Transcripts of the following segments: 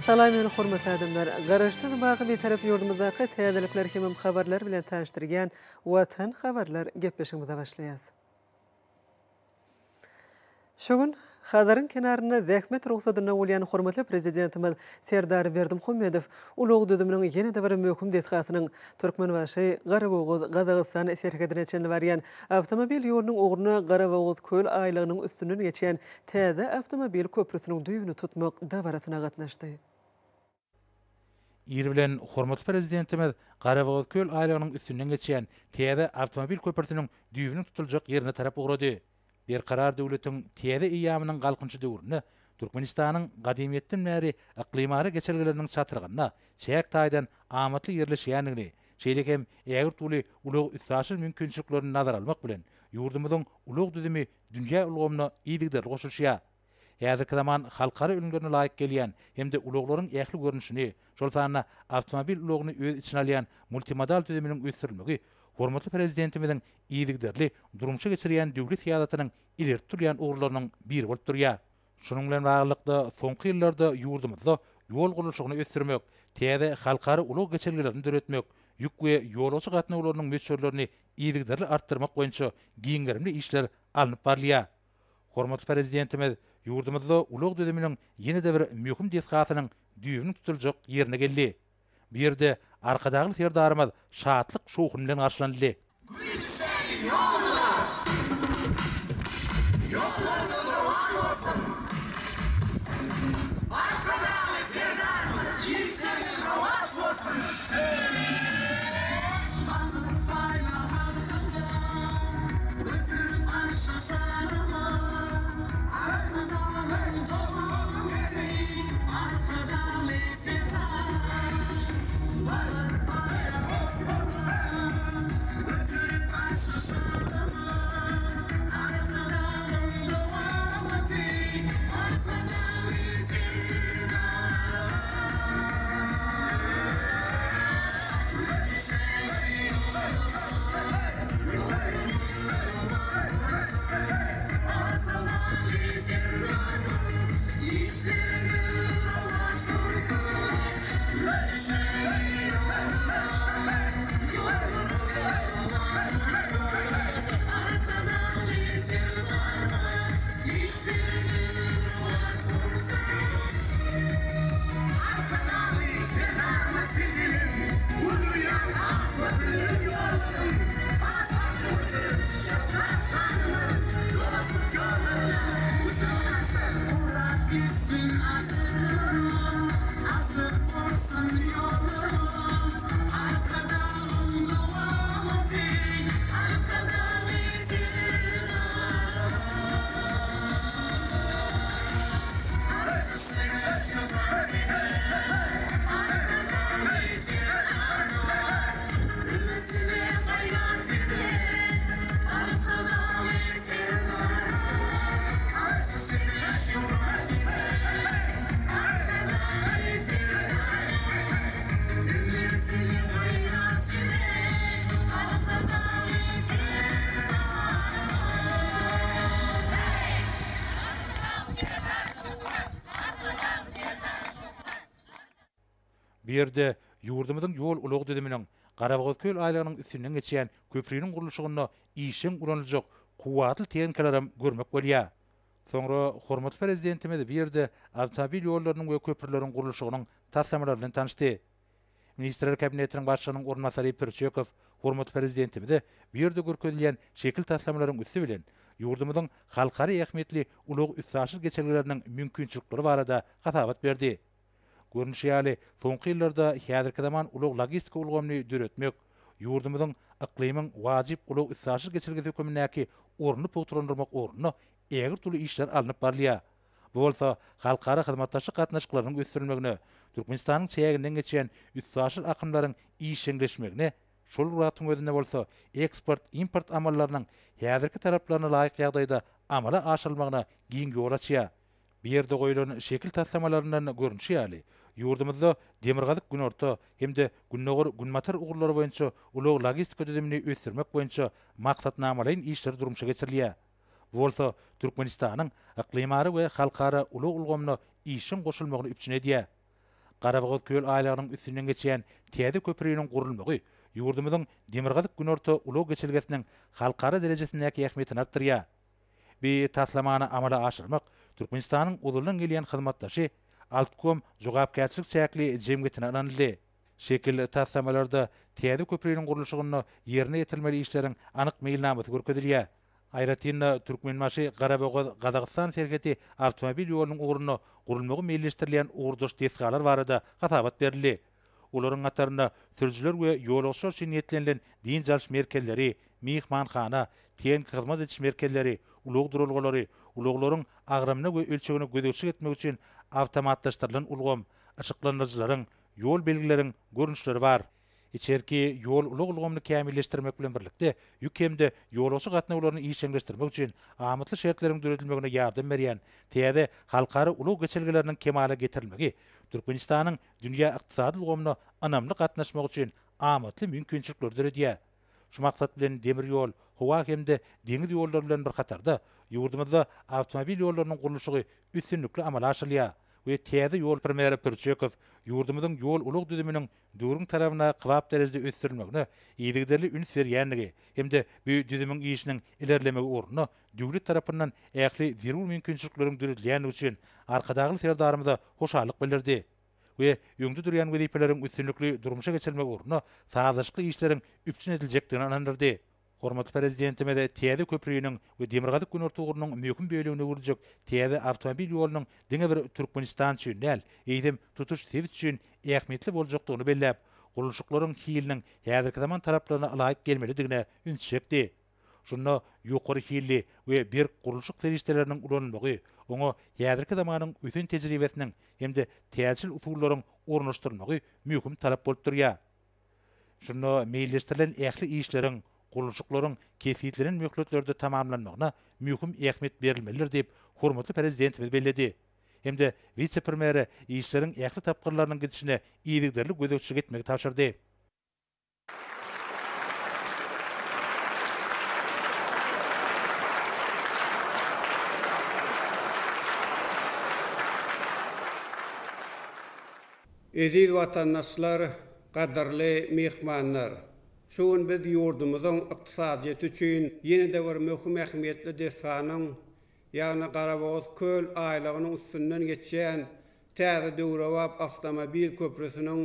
Salam ýene hormatly adamlar. Garaşdan bagy bir tarap ýurdumyzdaky täzelikler hemem habarlar bilen tanıştyrgan Watan habarlar gepleşigimize başlaýas. Şogun Hadarın kenarına zähmet ruhsatyna bolýan hormatly prezidentimiz Serdar Berdimuhammedow ulug dödüminiň ýene-de bir möhüm desgatynyň Türkmenbaşy Garaboguz Gazagystan serhedine çenli barýan awtomobil ýolunyň ogruny Garaboguz köl aýlygynyň üstünden geçen täze awtomobil köprüsiniň düýbüni tutmak dabaratyna gatnaşdy. Bilen hormatly prezidentimiz Garaboguz köl aýlygynyň üstünden geçen täze awtomobil köprüsiniň düýbüni tutuljak ýerine tarap ugrady. Bir karar döwletiň täze iýamynyň galkynçy döwrüne Türkmenistanyň gadymiyetden bäri iklimary geçergeleriniň çatyrgyna, çäk taýdan amatly ýerleşýänligini, şeýle hem ägir tuly ulug üstaşyl mümkinçiliklerini nazara almak bilen ýurdumyzyň ulug düzümi dünýä ulgamyna iýligder goşulýar. Häzirki zaman halkara ünlerine laýyk gelýän hem de uluglaryň ähli görnüşini, şol sanyna awtomobil ulugyny öz içine alýan multimodal düzüminiň ösürilmegi hormatly prezidentimiziň iýligderli durumça geçirýän döwlet ýadatynyň ileri turýan ugrularynyň biri bolup durýar. Şonuň bilen baglykda soňky ýyllarda ýurdumyzda ýol gurulşygyny ösdürmek, täze halkara ulug geçergelerini döretmek, ýük we ýolajy gatnawlarynyň meçhurlaryny iýligderli artdyrmak boýunça giňgerimli işler alınıp barlýar. Hormatly prezidentimiz ýurdumyzda ulug dödüminiň ýene-de bir möhüm desgatynyň düýbüni tutuljak ýerine geldi. Bu ýerde arkadagy serdarymyz şatlyk şowkuny bilen garşylandy. Bu ýerde ýurdumyzyň ýol ulug düzüminiň Garaboguz köl aýlygynyň üstünden geçýän köprüniň gurulşygyna işin ulanıljak kuwatly teňkelerim görmek bolýar. Soňra hormatly prezidentimiz bu ýerde awtomobil ýollarynyň we köprüleriň gurulşygynyň tasamlary bilen tanışdy. Ministrler kabinetiniň başçysynyň ornmasary Pirçekow hormatly prezidentimize bu ýerde görkezilýän şekil tasamlaryň üstü bilen ýurdumyzyň halkary ähmiýetli ulug üstaşyl geçergeleriniň mümkinçilikleri barada gasabat berdi. Görünüşýärli soňky ýyllarda häzirki zaman ulug logistika ulgamyny döretmek, ýurdumyzyň iklimiň wajyp ulug üstaşyl geçergesi hökümindäki ornuny pogtrandyrmak ornuny ägir tuly işler alınıp barlýar. Bu bolsa halkara hyzmatdaşlyk gatnaşyklarynyň ösdürilmegine, Türkmenistanyň çäginden geçen üstaşyl akymlaryň işleşmegine, şol wagtyň özünde bolsa eksport import amallarynyň häzirki taraplaryna laýyk ýagdaýda amala aşyrylmagyna giňgi ýol açýar. Bu ýerde goýulan şekil tasamalaryndan görünýärli. Ýurdumyzda demirgazyk günorta hemde günnogor günmatar ugurlary boýunça ulug logistika düzümini ösdürmek boýunça maksatnamalaryň işleri durumça geçirilýär. Bu bolsa Türkmenistanyň iklimary we halkara ulug ulgamyna işin goşulmagyny üpçün edýär. Garabağız köl aýlagynyň üstünden geçýän Täze köprüýiniň gurulmagy ýurdumyzyň Demirgazyk Günorta ulug geçilgesiniň halkara derejesindäki ähmiýetini artdyrýar. Bir taslamany amala aşyrmak Türkmenistanyň uzundan gelýän hyzmatdaşy Altkom jogapkärçilik çäkli jemgyýetine ananyldy. Şekil taslamalarda Täze köprüýiniň gurulşygyny ýerine ýetilmeli işleriň anyk meýilnamasy görkezilýär. Aýratynda Türkmenmaşy Garabağ Gazagystan serheti awtomobil ýolunyň uğruna gurulmagy meýilleşdirilýän uğurdaş desgalar barada gasabat berildi. Olaryň gatarynda sürüjüler we ýolagçylar üçin niýetlenilen din jalş merkezleri, mihmanxana, teň hyzmat etiş merkezleri, ulug durulgulary, uluglaryň agramyna we ölçegine gödekçilik etmek üçin awtomatlaşdyrylan ulgam, açyklandyryjylaryň, ýol belgileriň görünüşleri bar. İçerki ýol uluglygyny kämilleşdirmek bilen birlikde ýük hemde ýolagçy gatnawlaryny işleňleşdirmek üçin amatly şertleriň düzeltilmegine ýardam berýän Täze halkary ulug geçelgeleriniň kemale getirilmegi Türkmenistanyň dünýä ykdysady ulgamyna anamly gatnaşmak üçin amatly mümkinçilikler döredýär. Şu maksat bilen demir ýol, howa hemde deňiz ýollary bilen bir katarda ýurdumyzda awtomobil ýollarynyň gurulşygy üstünlikli amala aşyrylýar. We Täze ýol primeri Pürçekow ýurdumyzyň ýol ulug düzüminiň döwrüň tarabyna kybap derejede ösdürilmegine ýeligderli üns berýänligi hemde bu düzümüň işiniň ilerlemegi uğruna döwlet tarapyndan ähli zerur mümkinçilikleriň düzelýäni üçin arkadagy serdarymyza hoşallyk bildirdi. We ýöňde durýan wezipeleriň üstünlikli durmuşa geçirmek uğruna sazyşly işleriň üpçün ediljekdigini anandyrdy. Hormatly prezidentime de Täze köprüýiniň we Demirgazyk Günorta uğrunyň möhüm bölegine ugrjak Täze awtomobil ýolunyň diňe bir Türkmenistan üçin näl, eýdim tutuş sevit üçin ähmiýetli boljakdygyny belläp, gurulşyklaryň hiliniň häzirki zaman taraplaryna alaýyk gelmelidigine ünsüçekdi. Şunda ýokary hilli we bir gurulşyk serişdeleriniň ulanmagy, oňa häzirki zamanyň ösen tejribesiniň hemde täsir usullaryň ornaşdyrmagy möhüm talap bolup durýar. Şunda meýilleşdirilen ähli işleriň gurulşyklaryň kefiýetleriniň möhletlerde tamamlanmagyna möhüm ähmiýet berilmelidir diýip hormatly prezidentimiz belledi. Hemde vice-primeri işleriň ähli tapgyrlarynyň gidişine iýigderli gödekçilik etmegi tapşyrdy. Eziz vatandaşlar, gadarly mehmanlar, şuň biz ýurdumyzyň ykdysadyety üçin ýene-de bir möhüm ähmiýetli desganyň, ýagny Garabağ köl aýlagynyň üstünden geçýän Täze Döwrewap awtomobil köprüsiniň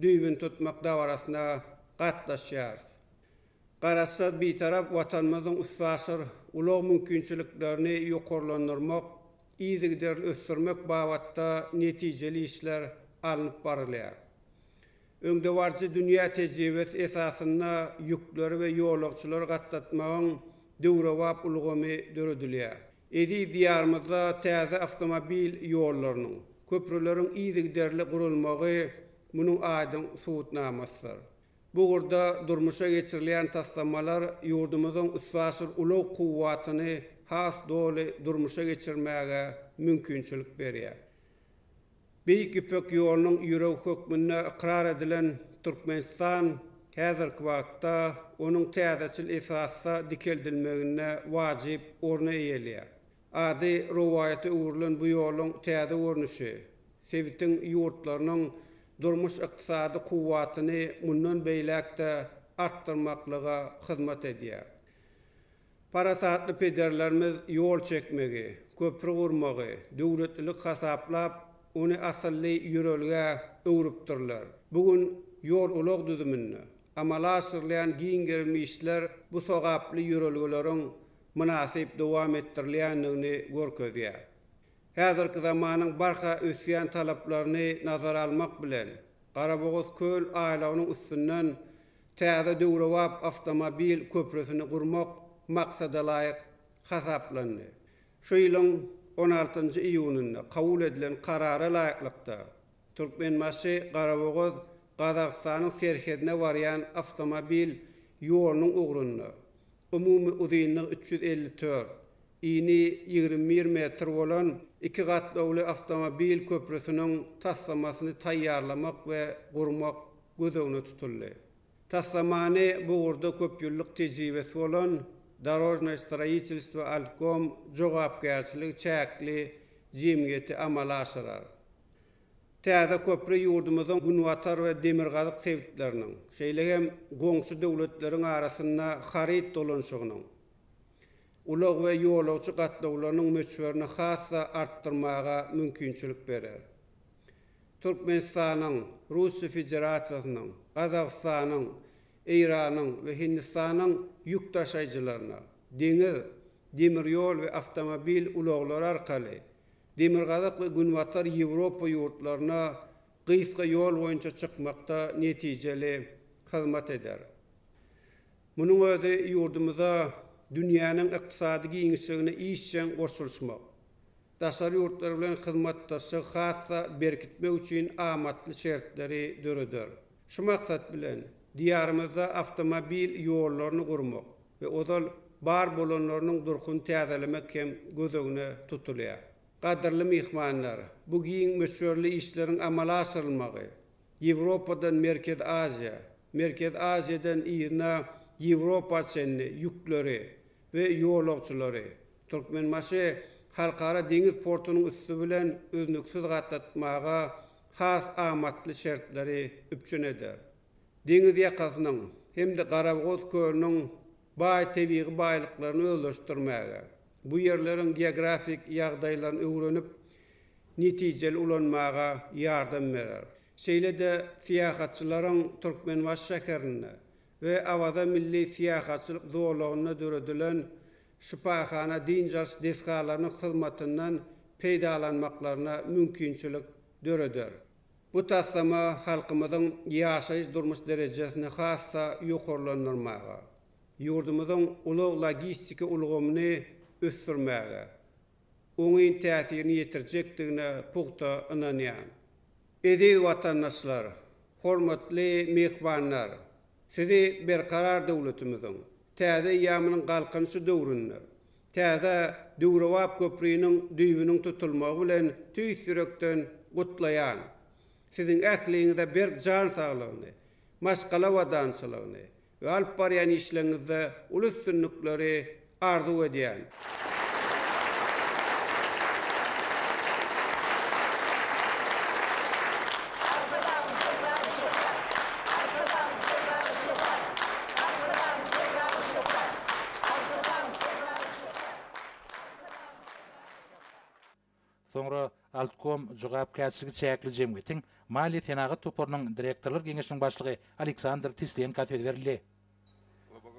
düýbün tutmak dawarasyna gatnaşýar. Garaşsa bir tarap watanymyzyň üstbaşyr ulug mümkinçiliklerini ýokarlandyrmak, iýdigderli ösdürmek babatda netijeli işler alınıp barylýar. Öňde barçy dünýä tejribesi esasynda ýükleri we ýolagçylary gatnatmagyň Döwrewap ulgamy döredilýär. Edi diýarymyzda Täze awtomobil ýollarynyň, köprüleriň iýdigderli gurulmagy munyň aýdyň suwutnamasydyr. Bu gurda durmuşa geçirilýän taslamalar ýurdumyzyň üstbaşyr ulug kuwwatyny has doly durmuşa geçirmäge mümkinçilik berýär. Beýik İpek ýolunyň ýüreg hökmünde ikrar edilen Türkmenistan häzirki wagtda onuň täzeçil esasda dikeldilmegine wajyp orna eýelýär. Ady rowayaty uğrulan bu ýoluň täze görnüşi, sevitiň ýurtlarynyň durmuş ykdysady kuwwatyny mundan beýlekde artdyrmaklyga hyzmat edýär. Parasatly pederlerimiz ýol çekmegi, köprü gurmagy, döwletlik hasaplap onu asılly ýürelge öwrüpdirler. Bugun ýol ulug düzümini amala aşyrylýan giňgermişler bu sogaply ýürelgeleriň münasip dowam etdirilýändigini görkezýär. Häzirki zamanyň barha ösýän talaplaryny nazara almak bilen Garabağ köl aýlagynyň üstünden Täze Döwrewap awtomobil köprüsini gurmak maksada laýyk hasaplandy. Şu ýylyň 16 iýunynda kabul edilen karara laýyklykda Türkmenmaşy Garabağ Gazagystanyň serhedine barýan awtomobil ýolunyň ugrunda umumy uzunlygy 354, ýyny 21 metr bolan 2 gatly awtomobil köprüsiniň taslamasyny taýýarlamak we gurmak gözegine tutuldy. Taslamany bu gurda köp ýyllyk tejribesi bolan Дорожное строительство Altkom jogapkärçilik çäkli jemgyýeti amala aşyrar. Täze köprü yurdumyzyň Gunwatar we Demirgazyk sevitleriniň, şeýlegem goňşy döwletleriň arasynda harit dolanşygynyň, ulaq we ýolagçy gatlawlarynyň möçberini hassa artdyrmaga mümkinçilik berer. Türkmenistanyň, Russiýa Federasiýasynyň, Gazagstanyň, Iranyň we Hindistanyň ýük taşaýjylaryna deňiz, demir ýol we awtomobil ulaglary arkaly Demirgazyk we Gunwatar Ýewropa ýurtlaryna gysga ýol boýunça çykmakda netijeli hyzmat eder. Munyň özi ýurdumyza dünýäniň ykdysady giňişligine işçen goşulmak, daşary ýurtlar bilen hyzmatdaşyk hassa berkitmek üçin amatly şertleri döredir. Şu maksat bilen diýarymyzda awtomobil ýollaryny gurmak we odal bar bolanlarynyň durkun täzelemek hem gözegine tutulýar. Qadirli mihmanlar, bu giň möçberli işleriň amala asyrylmagy, Ýewropadan Merkez Aziýadan ýyna Ýewropa senli ýükleri we ýolagçylary Türkmenmaşy halkara deňiz portunyň üstü bilen öznüksiz gatlatmaga has amatly şertleri üpçün eder. Deňiz ýakasynyň hem de Garabağoz kölüniň baý tebii baýlyklaryny özleşdirmäge, bu yerlerin geografik ýagdaýlaryny öwrenip netijeli ulanmaga ýardam berer. Şeýle-de siýahatçylaryň Türkmenbaş şäherine we awada milli siýahatçylyk zowlagyna döredilen şypahana dinjas deskalarynyň hyzmatyndan peýdalanmaklaryna mümkinçilik döreder. Bu tassama halkymyzyň ýaşaýyş durmuş derejesini hassa ýokarlandyrmaga, ýurdumyzyň ulug logistika ulgamyny ösdürmäge, oňyň täsirini ýetirjekdigine pugta ynanýan. Eziz watandaşlar, hormatly mehmanlar, sizi berkarar döwletimiziň täze ýamynyň galkynşy döwründe, täze Döwrewap köprüýiniň düýbüniň tutulmagy bilen tüýsürekden gutlaýan, siziň ähliňizde bir jan saglygyny, maşgala wadançylygyny we alp barýan işleriňizde ulus sünnükleri arzu edýän. Sonra Altkom jogapkäçiligi çäkli jemgyýetiň Mali Tenagat toparynyň direktorlar geňeşiniň başlygy Aleksandr Tislenko söz berildi.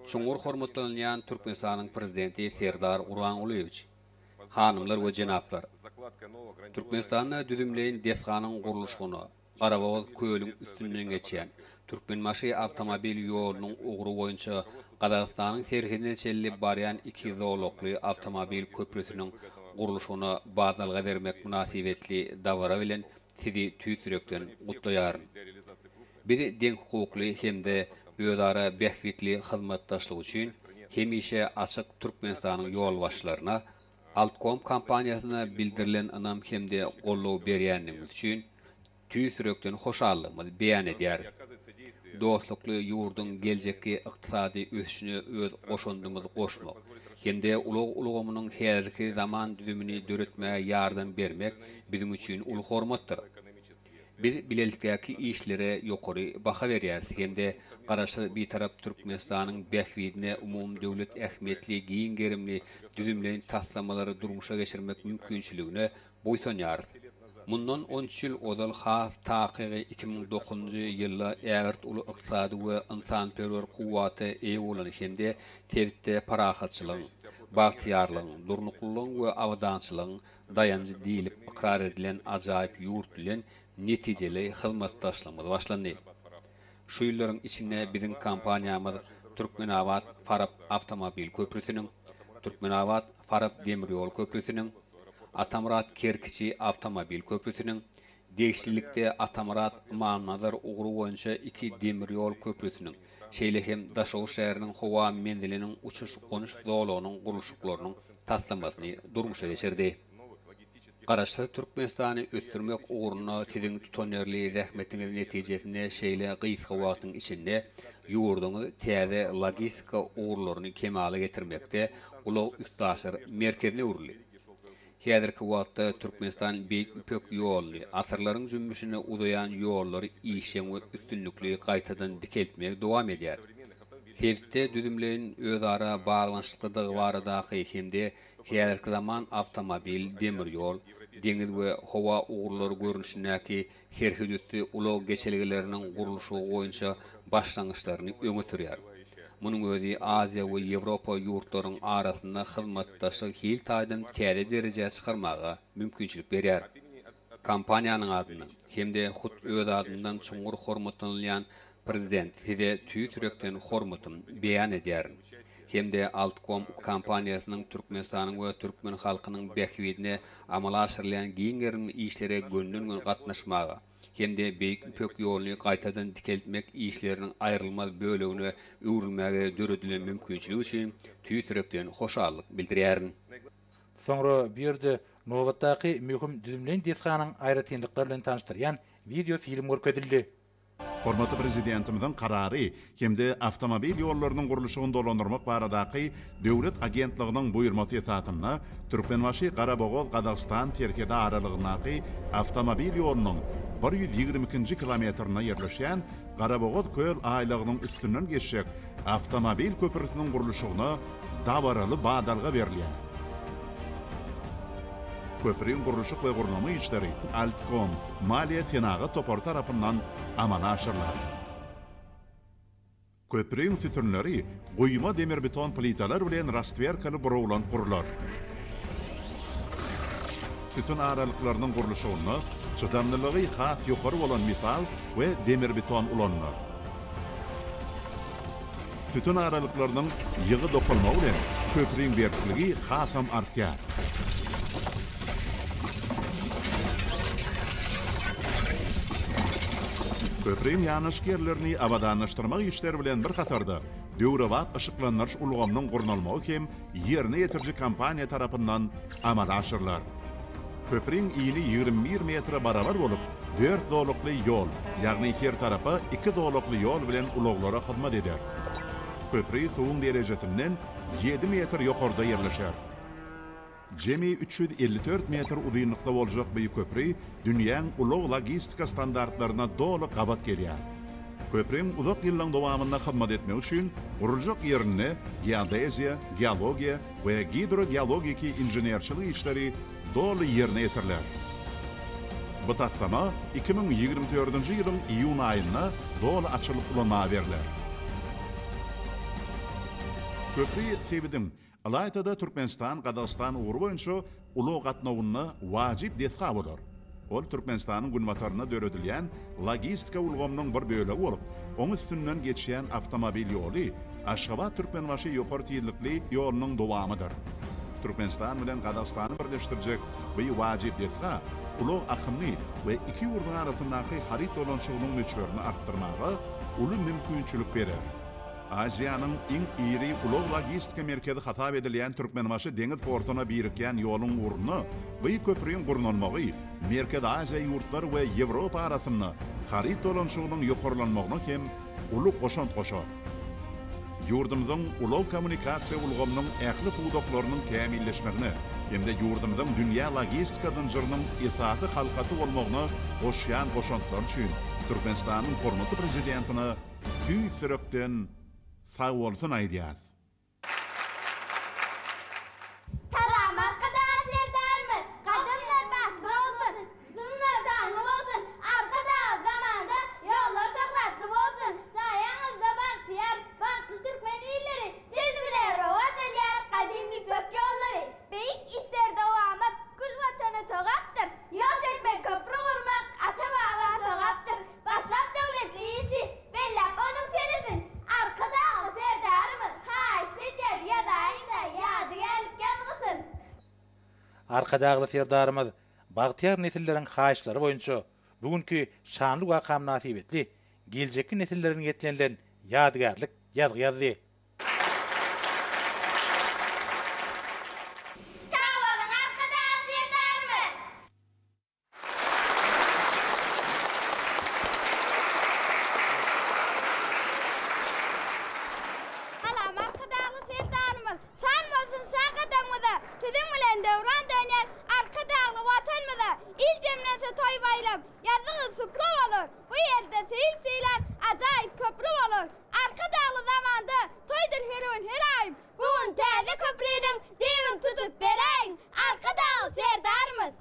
Şoňur hormatlanýan Türkmenistanyň prezidenti Serdar Gurbanulyewич, hanymlar we jenaplar, Türkmenistanda düdümleýin desganyň gurulşygyny, Garabağoz kölüň üstünden geçýän Türkmenmaşy awtomobil ýolunyň ugry boýunça Gazagstanyň serhidine çelli barýan iki zowlukly awtomobil köprüsiniň gurulşygyna bazalga bermek münasibetli dawara bilen sizi tüýsürekden gutlaýar. Bir deň hukukly hemde özara behwitli hyzmatdaşlyk üçin hemişe açyk Türkmenistanyň ýol başlaryna, Altkom kampaniýasyna bildirilen anam hemde gollaw berýänligi üçin tüýsürekden hoşallygymy beýan edýär. Dostlukly ýurdun geljekki ykdysady ösüşine öz goşandygymy goşmak, hemde ulugymynyň häzirki zaman düzümini döretmäge ýardam bermek bizim üçin ulu hormatdyr. Biz bilelikdäki işlere ýokary baha berýär, hemde garaşy bir tarap Türkmenistanyň behwidine umum döwlet ähmiýetli giň gerimli düzümleýin taslamалary durmuşa geçirmek mümkinçiligine boýsanýar. Mundan 13 ýyl odal has takygy 2009-njy ýylda ägert uly ykdysady we insanperwer kuwaty eýe bolan hemde tewitde parahatçylyk, bagtyarlyk, durnuklyk we awdançylyk dayanjy diýilip ikrar edilen ajaýyp ýurt bilen netijeli hyzmatdaşlygymyz başlandy. Şu ýyllaryň içinde biziň kampaniýamyz Türkmenawat Farab awtomobil köprüsiniň, Türkmenawat Farab demir ýol köprüsiniň, Atamrat Kerkiçi awtomobil köprüsiniň, Deýişlikde Atamrat Mannazar ugry boýunça iki demir ýol köprüsiniň, şeýle hem Daşow şäheriniň howa mendiliniň uçuş gonyş zowlagynyň gurulşyklarynyň taslamasyny durmuşa geçirdi. Garaşy Türkmenistany ötürmek uğruna tiziň tutanýarly zähmetiňiz netijesinde şeýle gysga wagtyň içinde ýurduňyz täze logistika uğurlaryny kemale getirmekde ulag üstaşyr merkezine uruly. Häzirki wagtda Türkmenistan beýik pök ýolly, asyrlaryň jümmüşini udayan ýollary işen we üstünlükli gaýtadan dikeltmek dowam edýär. Tevhidde düdümlerin özara bağlanşyklydygy baradaky hemde häzirki zaman avtomobil, demir ýol, deňiz we howa ugurlary görnüşindäki serhüdütli ulug geçelgileriniň gurulşy boýunça başlangyçlaryny öňe sürýär. Munyň özi Aziya we Ýewropa ýurtlarynyň arasynda hyzmatdaşlyk hil taýdan täze derejä çykarmaga mümkinçilik berýär. Kompaniýanyň adyny hemde hut öz adyndan çuňur hormatlanýan prezident size tüý sürekden hormatym beýan edýär. Hemde Altkom kompaniýasynyň Türkmenistanyň we türkmen halkynyň bähwidine amala aşyrylýan giňerin işlere gönlünden gatnaşmaga hemde beýik pök ýolyny gaýtadan dikeltmek işleriniň aýrylmaz bölegine öwrülmäge döredilen mümkinçiligi üçin tüý sürekden hoşallyk bildirýärin. Soňra bir ýerde nowatdaky möhüm düzümlen desganyň aýratynlyklary bilen tanıştyrýan video film görkezildi. Hormatly prezidentimizin karary hemde avtomobil ýollarynyň gurulşygyny dolandyrmak baradaky döwlet agentligining buýurmasy esatyna Türkmenbaşy Garabogoz Gadagstan Terkede aralygynaky avtomobil ýolunyň 122-nji kilometrine ýerleşýän Garabogoz köl aýlygynyň üstünden geçjek avtomobil köprüsiniň gurulşygyna dabaraly badalga berilýär. Köprüň gurulşyk we gurnama işleri Altkom Maliýe Senagy topar tarapyndan amala aşyrlar. Köprüň sütunlary goýma demir beton plitalar bilen rastverkaly buraglan kurular. Sütun aralyklarynyň gurulşygyna çydamlylygy has ýokary bolan metal we demir beton ulanlar. Sütun aralyklarynyň ýygy dokunma bilen köprüň berkligi hasam artýar. Köprüň ýanyşgerlerini abadanlaşdyrmak işleri bilen bir katarda döwrewat ışıklanýar ulgamynyň gurnalmagy hem ýerine ýetirji kompaniýa tarapyndan amala aşyrlar. Köprüň ýyly 21 metre barabar bolup, 4 zolukly ýol, ýagny her tarapy 2 zolukly ýol bilen ulaglara hyzmat eder. Köprü suwuň derejesinden 7 metr ýokarda ýerleşär. Jemi 354 metr uzunlukda boljak bu köprü dünýäň ulug logistika standartlaryna doly gabat gelýär. Köprüň uzak ýyllaryň dowamynda hyzmat etmek üçin guruljak ýerine geodeziya, geologiya we hidrogeologiki inženerçilik işleri doly ýerine ýetirler. Bu taslama 2024-nji ýylyň iýun aýyna doly açylyp ulanma berilär. Köprü sebidin Alaytada Türkmenistan, Gadagstan uğru boyunca ulu gatnawyna wajib desga bolar. Ol Türkmenistanyň günwataryna döredilýän logistika ulgamynyň bir bölegi bolup, oň üstünden geçýän avtomobil ýoly Aşgabat Türkmenbaşy ýokary tiýirlikli ýolunyň dowamydyr. Türkmenistan bilen Gadagstany birleşdirjek bu wajib desga ulu akymny we iki ýurduň arasyndaky harit dolanşygynyň meçherini artdyrmaga uly mümkinçilik berer. Aziýanyň iň iri ulug logistika merkezi hatap edilýän Türkmenbaşy deňiz portuna birikýän ýoluň urny we köprüň gurnalmagy Merkez Aziýa ýurtlary we Ýewropa arasynda harit dolanşygynyň ýokarlanmagyna hem uly goşant goşar. Ýurdumyzyň ulug kommunikasiýa ulgamynyň ähli puwdaklarynyň kämilleşmegine hemde ýurdumyzyň dünýä logistika dynjyrynyň esasy halkaty bolmagyna goşýan goşantlar üçin Türkmenistanyň hormatly prezidentine tüý sürekden sağ olsun aýdýas. Salam arkadaşlar, kadınlar bahtlı olsun, sınırlar şanlı olsun, arkada zamanda yollar şaklatlı olsun, sayanızda bahtiyar, bahtlı Türkmen illeri, dizmile rovaç eder, kadimi pök yolları, beyik işler devamat, kul vatanı toğaptır, yol çekmek, köprü kurmak, ata baba toğaptır, başlap devletli işi, bellap onun serisin, arkada serdarımız, haşicer ya da aynı yadıgelken kısın. Arkadagy serdarymyz bagtyar nesilleriň haýyşlary boýunça bugünkü şanly wakam nasip etdi. Geljekki nesilleriň ýetlenlen ýadygarlyk ýazgy ýazdy. Sizin bilen döwran dönýär yerde toy bayram, yazığı suplu olur. Bu yerde seyirciler acayip köprü olur. Arka dağlı zamanda toydur herun her ayım. Bugün taze köprünün devin tutup bereyim. Arka dağlı serdarımız.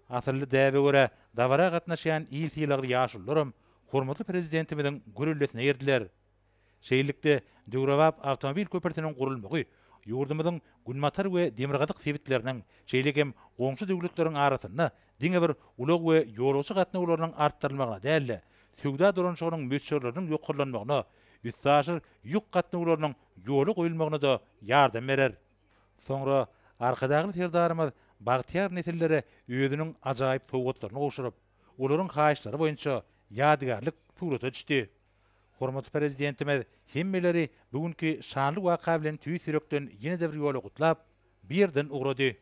Atırlı däbe göre davara gatnaşýan il tiýlagly ýaşullaram hormatly prezidentimizin görüllesine erdiler. Şeýillikde Döwrewap awtomobil köprüsiniň gurulmagy, ýurdumyzyň Günmatar we Demirgazyk sebitleriniň şeýlegem goňşy döwletleriň arasyny diňe bir ulag we ýolçy gatnawlarynyň artdyrylmagyna dälle, söwda duranşygynyň möçürleriniň ýoklanmagyna, üstaşyr ýük gatnawlarynyň ýoly goýulmagyna da ýardam berer. Soňra arkadaky serdarymyz Bagtyar nesillere özüniň ajaýyp sowgatlaryny goşuryp, olaryň haýyşlary boýunça ýadygarlyk surata düşdi. Hormatly prezidentimiz hemmeleri bugünkü şanly waka bilen tüý sürekden ýene de bir ýola gutlap, birden ugrady.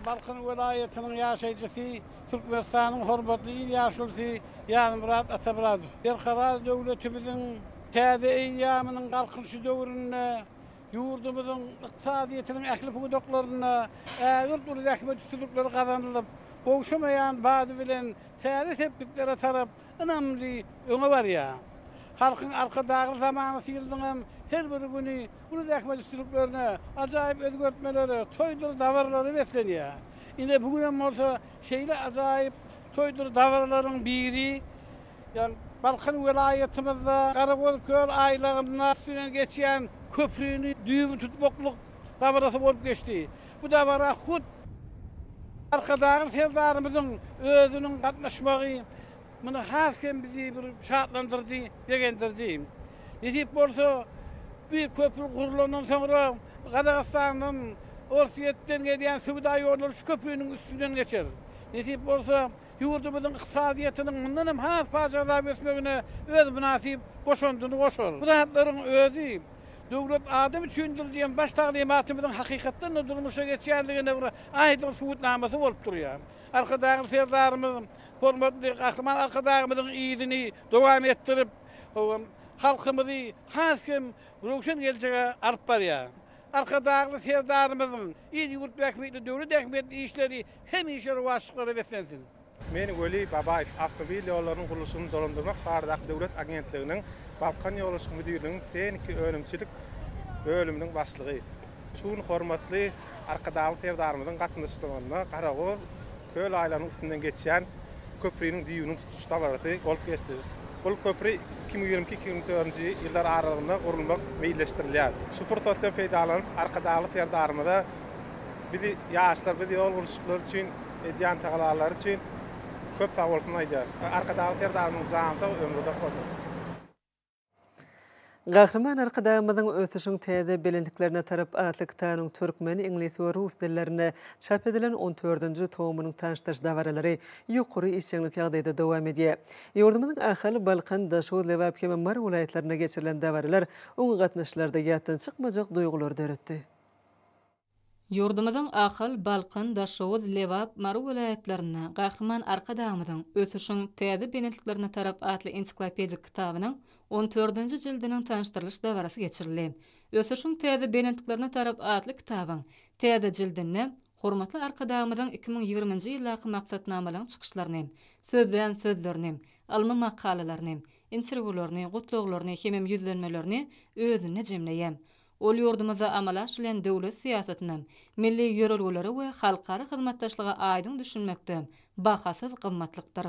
Balkın vilayetinin yaşayıcısı, Türkmenistan'ın hormatlı il yaşlısı Murat Atamuratov. Berkarar devletimizin täze eýýamynyň galkynşy döwründe ýurdumyzyň ykdysadyýetiniň ähli pugudoklaryna ýurt ähmet üstünlikleri gazanylyp, gowşamaýan bady bilen täze sepkitlere tarap ynamly öňe barýar. Halkyň arkadaky zamany syldyňam her bir güni bu ähmet üstünliklerine ajaýyp özgertmeleri, toýdur dawarlary beslenýär. Ine bugün bolsa şeýle ajaýyp toýdur dawarlaryň biri, ýani Balkın vilayetimizde Garabol köl aýlagyna üstünden geçýän köprüni düýbü tutmakluk dawarasy bolup geçdi. Bu dawara hut arkadaky serdarymyzyň özüniň gatnaşmagy, Bunu hasken bizi bir şartlandırdı, beğendirdi. Nesip bolsa bir köprü kurulandan sonra Kazakistan'ın Orsiyetten gelen Suuda yolu şu köprünün üstünden geçer. Nesip bolsa yurdumuzun iqtisadiyetinin bundan hem has parçalar besmegine öz münasip boşandığını koşar. Bu zatların özü döwlet adam üçündür diyen baş talimatımızın hakikatten durmuşa geçerliğine aydın suutnaması bolup duruyor. Arkadaşlar seyircilerimiz hormatly kahraman arkadaşlarımızın iyiliğini devam ettirip halkımızı haskem röşen geleceğe arıp barya. Arkadaşlar seyircilerimizin il yurt bekmekli devlet ekmetli işleri hem işleri vasıfları beslensin. Men Veli Babayev avtomobil yollarının kuruluşunu dolandırmak bardak devlet agentliginin Balkan yoluş müdürlüğünün teknik önümçilik bölümünün başlığı. Şun hormatly arkadaşlar seyircilerimizin katnaşdığına Karagoz köl aylarının üstünden geçen köprünün düğünün tutuş davarası olup geçti. Bu köprü 2022-2024 yıllar aralığında kurulmak meyilleştirilýär. Şu fırsatdan faydalanıp arkadaşlar seyircilerimize bizi yaşlar, bizi yol kuruluşçular için, ediyen tağalarlar için köp sağ olsun aýdýar. Arkadaşlar seyircilerimiz zansa ömrüde bolsun. Gahryman arkadaşymyzyň ösüşiň täze belendiklerine tarap atly kitanyň türkmen, ingliz we rus dillerine çap edilen 14-nji tomynyň tanıştyrış dawaralary ýokary işçilik ýagdaýda dowam edýär. Ýurdumyzyň ahali Balkan, Daşow, Lewap we Mar welaýatlaryna geçirilen dawaralar oňa gatnaşykllarda ýatdan çykmajak duýgular döretdi. Yurdumyzyň ahal Balkan, Daşow, Lewap, Mar welaýatlaryna Gahryman arkadaşymyzyň ösüşiň täze belendiklerine tarap atly ensiklopedik kitabynyň 14-nji jildiniň tanıştyrlyş dawarasy geçirildi. Ösüşiň täze belendiklerine tarap atly kitabyň täze jildinde hormatly arkadaşymyzyň 2020-nji ýyllaky maksatnamalaryň çykyşlaryny, sözden sözlerini, alma makalalaryny, interwýularyny, gutluglaryny hemem ýüzlenmelerini özüne jemleýär. Ol ýurdumyza amala aşylan döwlet siýasatyny, milli ýörelgelere we halkara hyzmatdaşlyga aýdyň düşünmekde bahasyz gymmatlykdyr.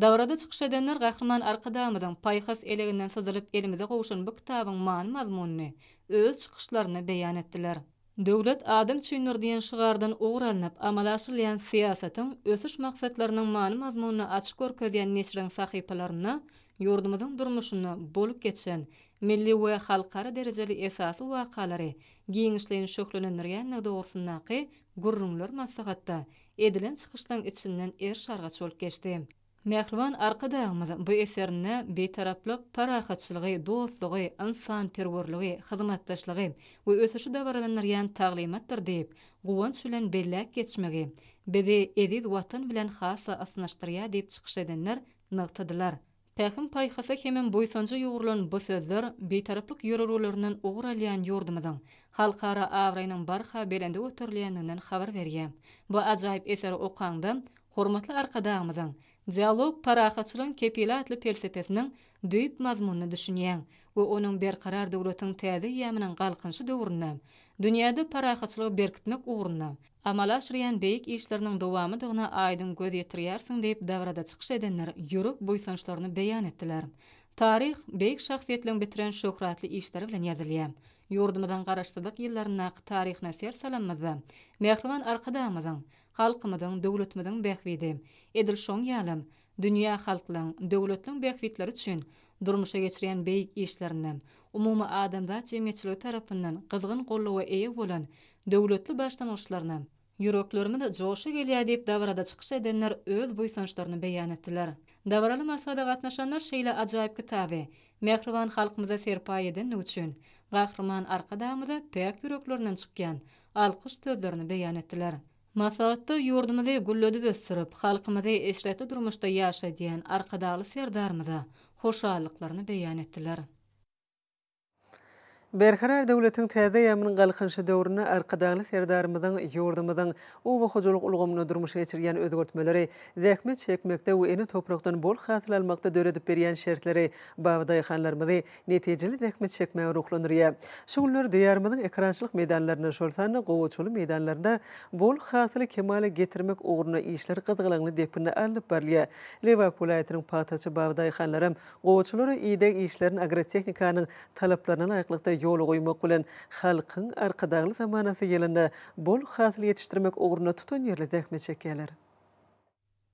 Dawarada çykyş edenler Gahryman arkadaşymyzyň paýhas eleginden syzylyp elimize gowşan bu kitabyň many mazmunyny öz çykyşlaryny beýan etdiler. Döwlet adam çüýnür diýen şygardan ogralanyp amala aşylan siýasatyň ösüş maksatlarynyň many mazmunyny açyk görkezýän neşriň sahypalaryna ýurdumyzyň durmuşyny bolup geçen milli we halkara derejeli esasy wakalary giňişleýin şöklenendirýän dogrusynaky gurrunlar maslahatda edilen çykyşlaryň içinden şarga çolup geçdi. Mehriban arkadaşymyz bu eserine betaraplyk, parahatçylygy, dostlugy, insan-perwerligi, hyzmatdaşlygy we ösüşi dawaranlaryan taglimatdyr diýip, guwanç bilen belläk geçmegi, bizi ediz watan bilen hasa asnaşdyrýar diýip çykyş edenler nyktadylar. Pähim paýhasa hemem boýsanjy ýugurulan bu sözler betaraplyk ýörelgelerinden ogralýan ýurdumyzyň halkara awraýynyň barha belende ötürilýändiginden habar berýär. Bu ajaýyp eseri okanda hormatly arkadaşymyzyň dialog parahatçylygyň kepili atly felsepesiniň düýp mazmunyny düşünýän we onuň berkarar döwletiň täze ýamynyň galkynşy döwründe dünýäde parahatçylygy berkitmek ugruna amala aşyrýan beýik işleriniň dowamydygyna aýdyn göz ýetirýärsiň diýip dawarada çykyş edenler ýürek boýsançlaryny beýan etdiler. Tarih beýik şahsiýetleriň bitiren şöhratly işleri bilen ýazylýar. Ýurdumyzyň garaşdyrdyk ýyllaryna taryhyna ser salamyzda mehriban arkadaşymyzyň halkymyzyň, döwletimiziň bähwidi edil şoň ýalym dünýä halklaryň, döwletliň bähwitleri üçin durmuşa geçirýän beýik işlerini umumy adamzat jemgyýetçiligi tarapyndan gyzgyn gollawa eýe bolan döwletli başlanýarlaryny ýüreklerimiz joşa gelýär diýip dawarada çykyş edenler öz boýsançlaryny beýan etdiler. Dawaraly masada gatnaşanlar şeýle ajaýyp kitaby mehriban halkymyza serpaý eden üçin Gahryman arkadaşymyza pek ýüreklerinden çykýan alkyş sözlerini beýan etdiler. Masaatda ýurdumyzy güllödüp ösürip, halkymyzy esretde durmuşda ýaşaýan arkadaşly serdarymyza hoşallyklaryny beýan etdiler. Berkarar döwletiň täze ýamynyň galkynşy döwrüne arkadaşly serdarymyzyň ýurdumyzyň owa hojalyk ulgamyny durmuşa geçirýän özgertmeleri, zähmet çekmekde we eni toprakdan bol hasyl almakda döredip berýän şertleri bagda ýakanlarymyzy netijeli zähmet çekmäge ruhlandyrýar. Şu günler diýarymyzyň ekrançylyk meýdanlaryna şolsany gowçuly meýdanlarynda bol hasyly kemale getirmek ugruna işler gyzgylaňly depine alyp barýar. Lewap welaýatynyň pataçy bagda ýakanlarym gowçulary ýydak işlerin agrotehnikanyň talaplaryna laýyklykda ýol goýmak bilen halkyň arkadaşly zamanasy ýylynda bol hasyl ýetişdirmek ugruna tutan ýerli zähmet çekýärler.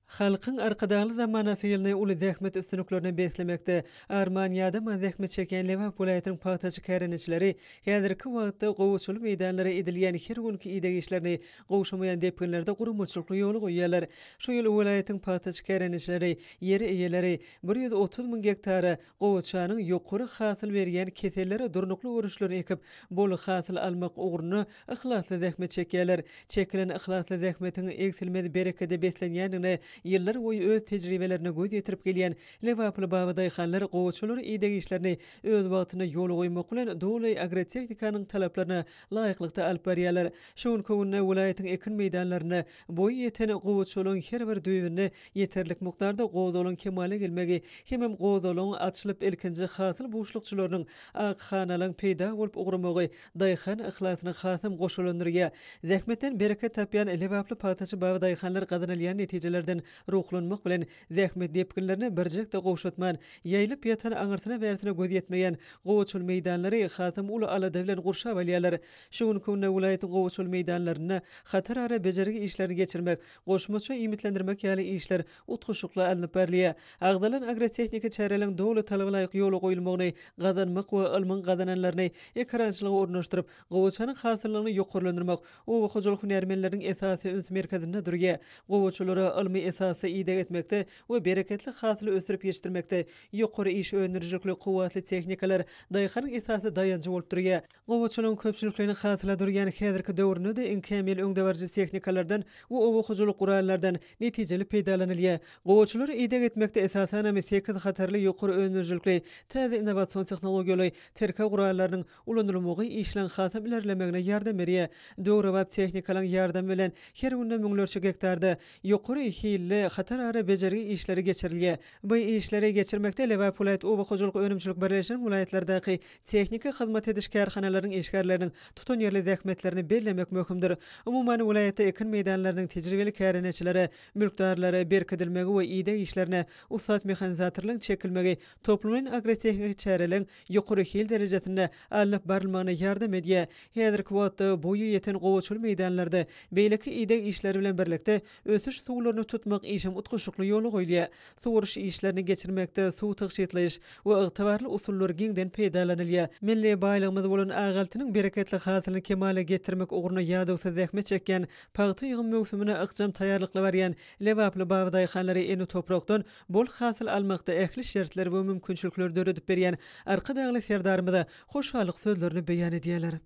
Halkın arkadağı zamanası yılını ulu zähmet üstünlüklerini beslemekde. Armaniyada ma zähmet çeken Lewap vilayetinin paýtaçy kärençileri häzirki wagtda gowuçuly meýdanlara edilýän her günkü ide işlerini gowşamaýan depkinlerde gurumçylykly ýoly goýýarlar. Şu ýyl vilayetiň paýtaçy kärençileri ýeri eýeleri 130 000 hektara gowuçanyň ýokary hasyl berýän kesellere durnukly görüşlerini ekip bol hasyl almak ugruny ihlasly zähmet çekýärler. Çekilen ihlasly zähmetiň eksilmez berekede beslenýänine yıllar boyu öz tecrübelerine göz yetirip gelýän Lewaply Baba daýhanlar gowuçular ide işlerini öz wagtyna ýol goýmak bilen doly agrotehnikanyň talaplaryna laýyklykda alyp berýärler. Şoň köwünde vilayetiň ekin meýdanlaryna boý ýeten gowuçularyň her bir düýbüni ýeterlik mukdarda gowdalyň kemale gelmegi hemem gowdalyň açylyp elkinji hasyl boşlukçylarynyň akyhanalyň peýda bolup ugramagy daýhan ihlaslyny hasym goşulandyrýar. Zähmetten bereket tapýan Lewaply paýtaçy Baba daýhanlar gazanylýan netijelerden ruhlanmak bilen zähmet depkinlerini birjekde gowşatman, ýaýlyp ýatan aňyrtyna bärsine göz ýetmeýän gowuçul meýdanlary hasym uly alada bilen gurşap alýarlar. Şoň köwünde vilayetiň gowuçul meýdanlaryna hatar ara bejerigi işlerini geçirmek, goşmaça imitlendirmek ýaly işler utguşykly alınıp berilýär. Agdalan agrotehnika çäreleň dowla talaby laýyk ýoly goýulmagyny gazanmak we ilmiň gazananlaryny ekrançylyga ornaşdyryp, gowuçanyň hasyllygyny ýokarlandyrmak o hojulyk hünärmenleriň esasy üns merkezinde durýar. Gowuçulary ilmi esasy ide etmekde we bereketli hasyl ösürip ýetirmekde ýokary iş öňürjükli kuwatly tehnikalar daýhanyň esasy daýanjy bolup durýar. Gowuçularyň köpçüliklerini hasyla durýan häzirki döwründe en kämil öňdebarjy tehnikalardan we owa hojulyk gurallardan netijeli peýdalanylýar. Gowuçular ide etmekde esasan 8 hatarly ýokary öňürjükli täze innowasion tehnologiýaly terka gurallarynyň ulanylmagy işlen hasym ilerlemegine ýardam berýär. Döwrewap tehnikalaryň ýardamy bilen her günde müňlerçe hektarda ýokary hilli hatar ara bejerigi işleri geçirilýär. Bu işleri geçirmekde Lewap vilayet owa hojulyk önümçilik birleşen vilayetlerdeqi tehnika hyzmat ediş karhanalarynyň eşgärleriniň tutun ýerli zähmetlerini bellemek möhümdir. Umuman vilayetde ekin meýdanlarynyň tejribeli kärençilere, mülkdarlara berkidilmegi we ide işlerine usat mehanizatorlaryň çekilmegi toplumyň agrotehnika çäreleň ýokary hil derejesinde alyp barylmagyna ýardam edýär. Häzirki wagtda boýu ýeten gowuçul meýdanlarda beýleki ide işleri bilen birlikde ösüş suwlaryny tutmak işim utguşykly ýoly goýulýar. Suwuruş işlerini geçirmekde suw tygyşytlaýyş we ygtybarly usullar giňden peýdalanylýar. Milli baýlygymyz bolan agalytynyň bereketli hasylyny kemale getirmek ugruny ýadawsa zähmet çekýän paýta ýygyň möwsümine ykjam taýýarlykly berýän Lewaply Baba daýhanlary eni toprakdan bol hasyl almakda ähli şertler we mümkinçilikler döredip berýän arka dagly serdarymyza hoşallyk sözlerini beýan edýärler.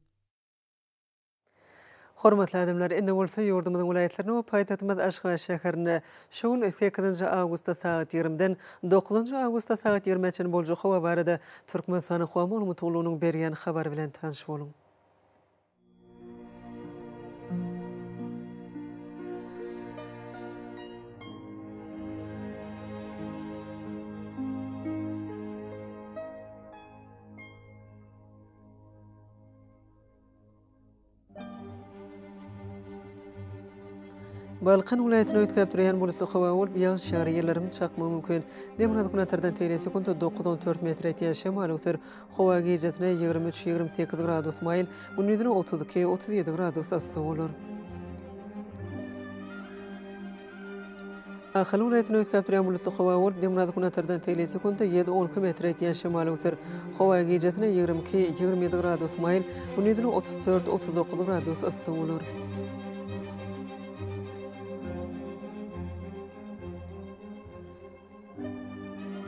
Hormatly adamlar, indi bolsa ýurdumyzyň vilayetlerine we paýtatymyz Aşgabat şäherine şoň 8 awgustda saat 20-den 9 awgustda saat 20-çe boljak hawa barada Türkmenistanyň hawa muglumatynyň berýän habar bilen tanış bolun. Balkan vilayetine ötkäp durýan bulutly hawa bolup ýağış şäher ýerlerimiň çakmagy mümkin. Demir kunatlardan teýle sekunda 9-14 metr ýetýän şemal öser. Hawa gejesine 23-28 gradus maýl, gündüzine 32-37 gradus ysy bolar. Ahal vilayetine ötkäp durýan bulutly hawa bolup demir kunatlardan teýle sekunda 7-12 metr ýetýän şemal öser. Hawa gejesine 22-27 gradus maýl, gündüzine 34-39 gradus ysy bolar.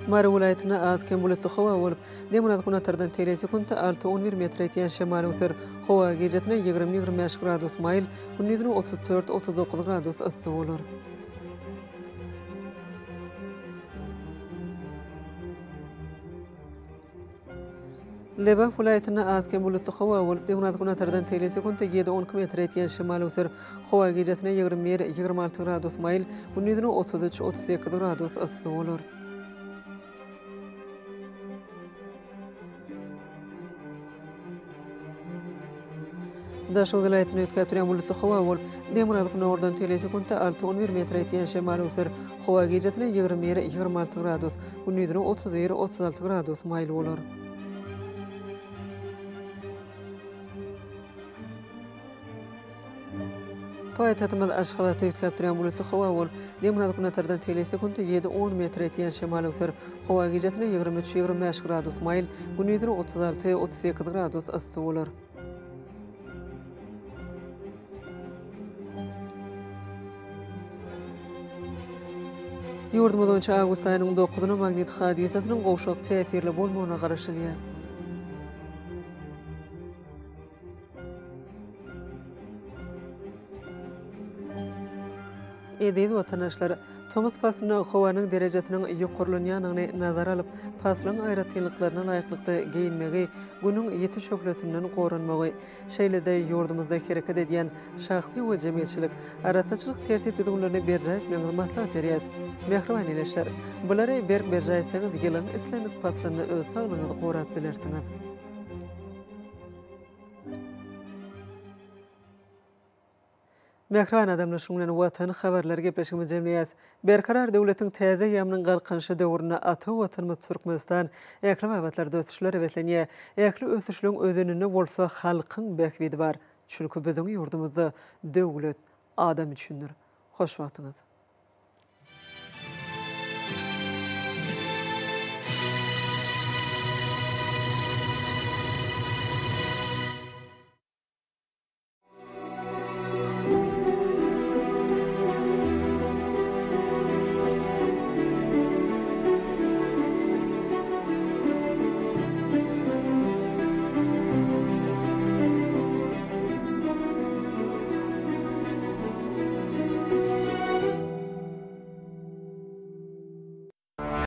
Mara vilayetine azken bulutly hawa bolup, demir kunatlardan teýle sekunda 6-11 metr ýetýän şemal öser. Hawa gejesine 20-25 gradus maýl, gündüzine 34-39 gradus ysy bolar. Lewap vilayetine azken bulutly hawa bolup, demir kunatlardan teýle sekunda 7-12 metr ýetýän şemal öser. Hawa gejesine 21-26 gradus maýl, gündüzine 33-38 gradus ysy bolar. Daşo vilayetine ötkäp durýan bulutly hawa bolup, demir kunatlardan teýle sekunda 6-11 metr ýetýän şemal öser. Hawa gejesine 21-26 gradus, gündüzine 31-36 gradus maýl bolar. Poytahtymyz Aşgabatda ýetkäpdirýän bulutly hawa bolup, Demirhazyk Gunatardan telesekundy 7-10 metr etýän şemal öter. Hawa gejesine 23-25 gradus mayl, gündüzüne 36-38 gradus ysy bolar. Ýurdumyz boýunça awgust aýynyň 9-na magnet hadisasynyň gowşak täsirli bolmagyna garaşylýar. Ediz vatandaşlar, Thomas Pass'ın howanyň derejesiniň ýokurlanýanyny nazara alyp, Pass'laryň aýratylyklarına laýyklykda giyinmegi, günüň ýeti şöhletinden goranmagy, şeýlede ýurdumyzda hereket edýän şahsy we jemgyýetçilik, arasaçylyk tertip düzgünlerine berja etmegi maslahat berýäs. Mehriban eleşler, bulary berja etseňiz ýylyň islenip Pass'laryny öz saglygyňyzy gorap bilersiňiz. Mehriban adamlar şuňlan watan habarlar gepleşigimiz jemleýäs. Berkarar döwletiň täze ýamynyň galkynşy döwrüne ata watanymyz Türkmenistan äkli wagtlarda ösüşler ewetlenýär. Äkli ösüşlüň özünini bolsa halkyň bekbidi bar. Çünki biziň ýurdumyzda döwlet adam üçindir. Hoş wagtyňyz.